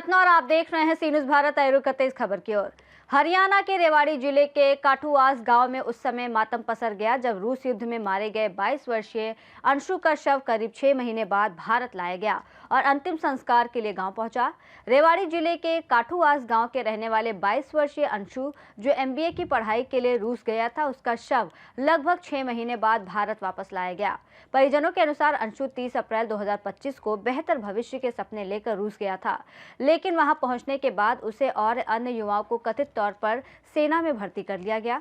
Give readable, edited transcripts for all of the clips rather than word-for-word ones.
रत्ना और आप देख रहे हैं सी न्यूज़ भारत। रुकते इस खबर की ओर। हरियाणा के रेवाड़ी जिले के काठुआस गांव में उस समय मातम पसर गया जब रूस युद्ध में मारे गए 22 वर्षीय अंशु का शव करीब 6 महीने बाद भारत लाया गया और अंतिम संस्कार के लिए गांव पहुंचा। रेवाड़ी जिले के काठुआस गांव के रहने वाले 22 वर्षीय अंशु, जो MBA की पढ़ाई के लिए रूस गया था, उसका शव लगभग 6 महीने बाद भारत वापस लाया गया। परिजनों के अनुसार अंशु 30 अप्रैल 2025 को बेहतर भविष्य के सपने लेकर रूस गया था, लेकिन वहां पहुंचने के बाद उसे और अन्य युवाओं को कथित तौर पर सेना में भर्ती कर लिया गया।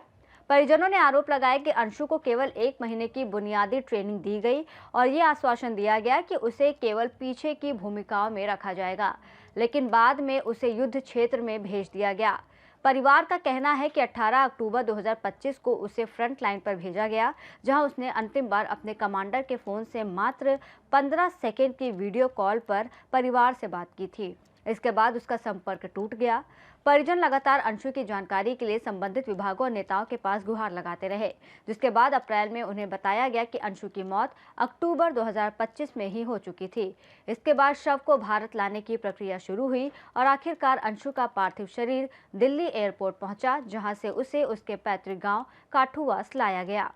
परिजनों ने आरोप लगाया कि अंशु को केवल 1 महीने की बुनियादी ट्रेनिंग दी गई और ये आश्वासन दिया गया कि उसे केवल पीछे की भूमिकाओं में रखा जाएगा, लेकिन बाद में उसे युद्ध क्षेत्र में भेज दिया गया। परिवार का कहना है कि 18 अक्टूबर 2025 को उसे फ्रंट लाइन पर भेजा गया, जहां उसने अंतिम बार अपने कमांडर के फोन से मात्र 15 सेकेंड की वीडियो कॉल पर परिवार से बात की थी। इसके बाद उसका संपर्क टूट गया। परिजन लगातार अंशु की जानकारी के लिए संबंधित विभागों और नेताओं के पास गुहार लगाते रहे, जिसके बाद अप्रैल में उन्हें बताया गया कि अंशु की मौत अक्टूबर 2025 में ही हो चुकी थी। इसके बाद शव को भारत लाने की प्रक्रिया शुरू हुई और आखिरकार अंशु का पार्थिव शरीर दिल्ली एयरपोर्ट पहुंचा, जहां से उसे उसके पैतृक गांव काठुआस लाया गया।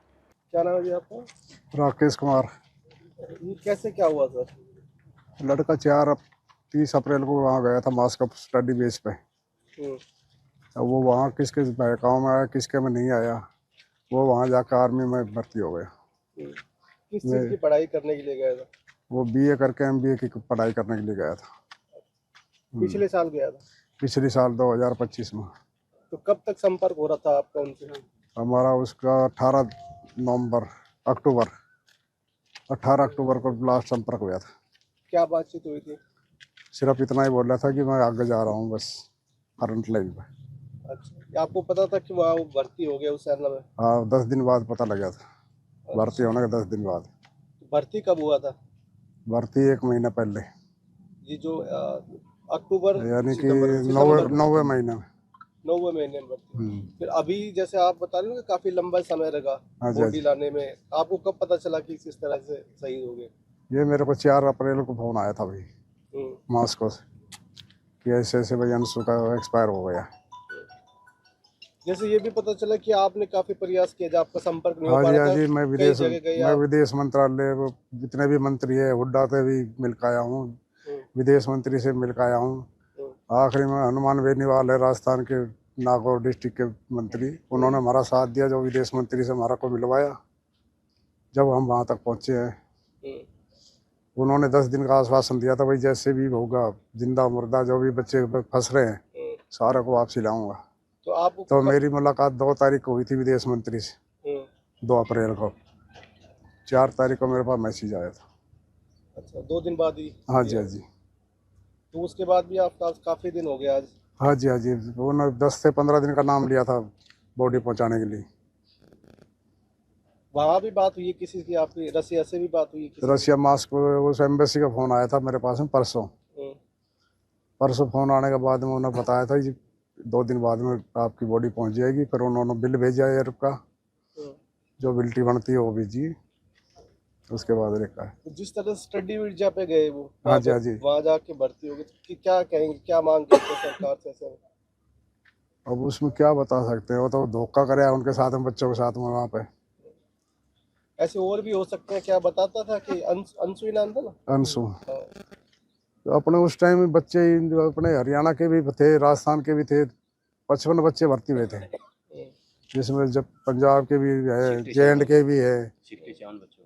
क्या नाम है जी आपका? राकेश कुमार। ये कैसे क्या हुआ सर? लड़का 30 अप्रैल को वहाँ गया था मास्को स्टडी बेस पे। अब वो वहाँ किसके बहकाव में आया, किसके में नहीं आया, वो वहाँ जाकर आर्मी में भर्ती हो गया। किस चीज़ की पढ़ाई करने के लिए गया था? वो BA करके MBA की पढ़ाई करने के लिए गया था। पिछले साल गया था? पिछले साल 2025 में। तो कब तक संपर्क हो रहा था आपका उनसे? हमारा उसका 18 अक्टूबर को लास्ट संपर्क हुआ था। क्या बातचीत हुई थी? सिर्फ इतना ही बोल रहा था कि मैं आगे जा रहा हूँ, बस फ्रंट लाइन पे। अच्छा, आपको पता था कि वहाँ वो भर्ती हो गया उस सेना में? हाँ, 10 दिन बाद पता लगा था। भर्ती होने के 10 दिन बाद। भर्ती कब हुआ था? भर्ती 1 महीना पहले, ये जो अक्टूबर यानी कि 9वें महीने में। 9वें महीने में भर्ती। फिर अभी जैसे आप बता रहे हो कि काफी लंबा समय लगा बॉडी लाने में, आपको कब पता चला कि इस तरह से शहीद हो गए? ये मेरे को 4 अप्रैल को फोन आया था भाई मास्को से कि ऐसे ऐसे भाई अंशु का एक्सपायर हो गया। जैसे ये भी पता चला कि आपने काफी प्रयास किया, जब आपका संपर्क नहीं हो पा हाँ रहा था। जी, मैं विदेश मंत्रालय, जितने भी मंत्री है, हुड्डा से भी मिल के आया हूँ, विदेश मंत्री से मिल के आया हूँ। आखिरी में हनुमान बेनीवाल है, राजस्थान के नागौर डिस्ट्रिक्ट के मंत्री, उन्होंने हमारा साथ दिया, जो विदेश मंत्री से हमारा को मिलवाया। जब हम वहाँ तक पहुँचे हैं, उन्होंने 10 दिन का आश्वासन दिया था, भाई जैसे भी होगा, जिंदा मुर्दा जो भी बच्चे फंस रहे हैं सारे को वापसी लाऊंगा। तो मेरी मुलाकात 2 तारीख को हुई थी विदेश मंत्री से, 2 अप्रैल को। 4 तारीख को मेरे पास मैसेज आया था। अच्छा, 2 दिन बाद ही? हाँ जी, हाँ जी। तो उसके बाद भी आपका काफी दिन हो गया आज? हाँ जी, हाँ जी। उन्होंने 10 से 15 दिन का नाम लिया था बॉडी पहुँचाने के लिए। वहाँ भी बात हुई किसी की आपकी? रसिया से भी बात हुई? रसिया मास्को उस एम्बेसी का फोन आया था मेरे पास में परसों। फोन आने के बाद में उन्होंने बताया था जी 2 दिन बाद में आपकी बॉडी पहुंच जाएगी। फिर उन्होंने बिल भेजा एयर का, जो बिल्टी बनती है वो भेजी, उसके बाद लिखा है। तो जिस तरह स्टडी वीजा पे गए वो, हाँ जी, हाँ जी, वहाँ जाके भर्ती हो गए, तो क्या कहेंगे, क्या मांग करते सरकार से सर? अब उसमें क्या बता सकते हैं, वो तो धोखा करे उनके साथ में, बच्चों के साथ में वहाँ पे। ऐसे और भी हो सकते हैं? क्या बताता था कि अंशु ही नाम था ना? अंशु। तो अपने उस टाइम में बच्चे अपने हरियाणा के भी थे, राजस्थान के भी थे, 55 बच्चे भर्ती हुए थे, जिसमें जब पंजाब के भी है, JND के भी है,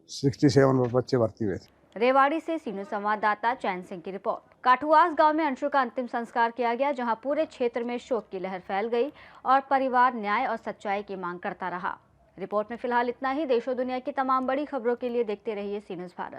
67 बच्चे भर्ती हुए थे। रेवाड़ी से सीनू संवाददाता चैन सिंह की रिपोर्ट। काठुआस गांव में अंशु का अंतिम संस्कार किया गया, जहां पूरे क्षेत्र में शोक की लहर फैल गई और परिवार न्याय और सच्चाई की मांग करता रहा। रिपोर्ट में फिलहाल इतना ही। देश और दुनिया की तमाम बड़ी खबरों के लिए देखते रहिए सी न्यूज़ भारत।